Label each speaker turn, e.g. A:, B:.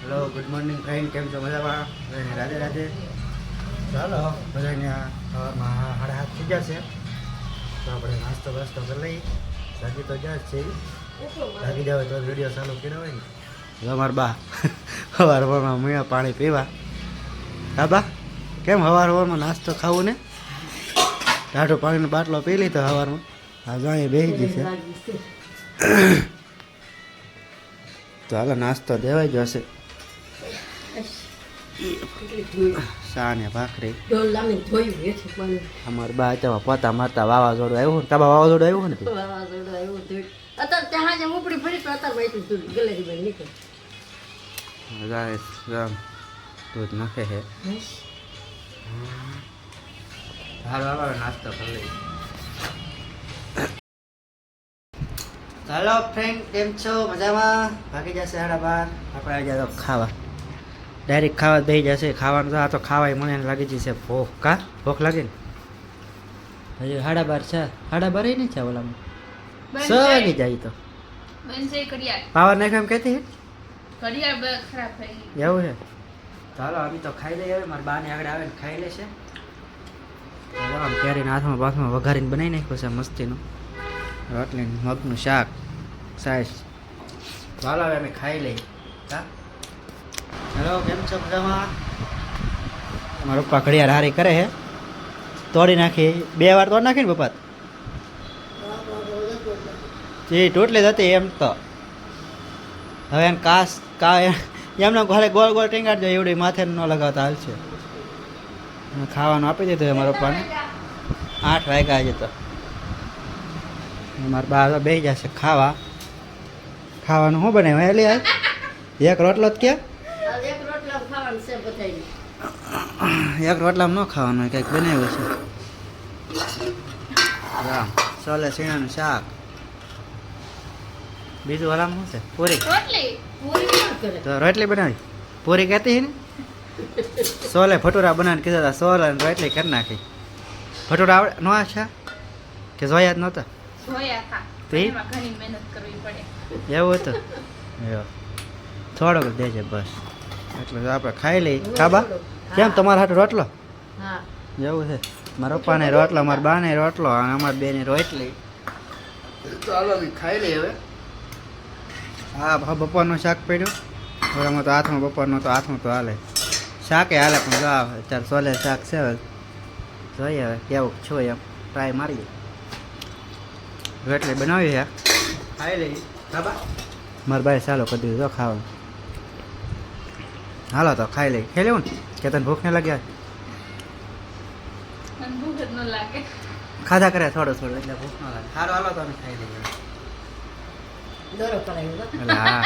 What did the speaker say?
A: Hello good morning friend, કેમ છો? મજામાં? રાધે રાધે. ચાલો બધાને સવારમાં 7:30 થઈ ગયા છે, તો આપણે નાસ્તો વાસ્તો કરી લઈએ. જાગી તો જાય જ છે, જાગી જાવ તો વિડીયો ચાલુ કર્યો હોય ને. અમારા બા સવારમાં મીણા પાણી પીવા. હા બા, કેમ સવારમાં નાસ્તો ખાવું ને? ટાઢો પાણીનો બાટલો પી લીધો સવારમાં. હા જાણે બેસી ગઈ છે, તો હાલો નાસ્તો દેવાઈ જશે. શા ને ભાખરી. અમારે બા અત્યારે પોતા મારતા વાવાઝોડું આવ્યું ને. તાબા વાવાઝોડું આવ્યું ને? દૂધ નાખે છે. હાલો હાલો નાસ્તો કરી લઈએ. ચાલો ફ્રેન્ડ, કેમ છો? મજામાં? ભાગી જશે 12:30. આપણે આવી જાય તો ખાવા, ડાયરેક્ટ ખાવા દઈ જશે. ખાવાનું તો આ તો ખાવાય મને લાગી જશે ભૂખ. કા ભૂખ લાગે ને? હજી 12:30 છે. 12:30 નહીં છે ઓલામાં, 6 વાગી જાય. તો પાવર નાખ્યો એમ કહેતી એવું છે. ચાલો અમે તો ખાઈ લઈએ. હવે મારા બાને આગળ આવે ને ખાઈ લેશે. આમ કેરીના હાથમાં બાથમાં વઘારીને બનાવી નાખ્યું છે મસ્તીનું. રોટલી મગનું શાક સાઈસ. ચાલો હવે અમે ખાઈ લઈએ. હા હેલો, કેમ છો? મજામાં? મારા પપ્પા ઘડિયાળ હારી કરે છે, તોડી નાખી. 2 વાર તોડી નાખી ને પપ્પા. એ ટોટલી જ હતી એમ તો. હવે એને એમને ઘરે ગોળ ગોળ ટીંગાડજો, એવડી માથે ન લગાવતા હાલ છે. ખાવાનું આપી દીધું મારા પપ્પાને. 8 વાગ્યા છે તો મારા બા બેસી જશે ખાવા. ખાવાનું શું બનાવ્યું? એટલે એક રોટલો જ કે એક રોટલામાં ન ખાવાનું હોય, કંઈક બનાવ્યું છે. રામ સોલે સીણાનું શાક. બીજું હલામાં શું છે? પૂરી. તો રોટલી બનાવી. પૂરી કહેતી ને સોલે ભટુરા બનાવીને કીધા હતા. સોલે રોટલી કરી નાખી. ભટુરા આવડે ન છે કે જોયા જ નહોતા? એવું હતું. થોડોક દેજે બસ, એટલે આપણે ખાઈ લઈએ. ખાબા કેમ તમારા હાટુ રોટલો? એવું છે. મારા પપ્પાને રોટલો, મારા બાને રોટલો અને અમારા બેને રોટલી. ચાલો અમે ખાઈ લઈએ હવે. હા બપોરનું શાક પડ્યું. ઓલામાં તો હાથમાં, બપોરનું તો હાથમાં તો હાલે. શાકે હાલે પણ જો અત્યારે સોલે શાક છે. હવે જોઈએ હવે કેવું છું એમ ટ્રાય મારીએ. રોટલી બનાવી છે, ખાઈ લઈએ. ખાબા મારા ભાઈ ચાલો કરી દીધું તો ખાવાનું. હાલો તો ખાઈ લઈ. ખાઈ લેવું ને કે તને ભૂખ નહીં લાગે? ખાધા કરે થોડું થોડું એટલે ભૂખ ન લાગે. સારું હાલો તો અમે ખાઈ લઈએ. હા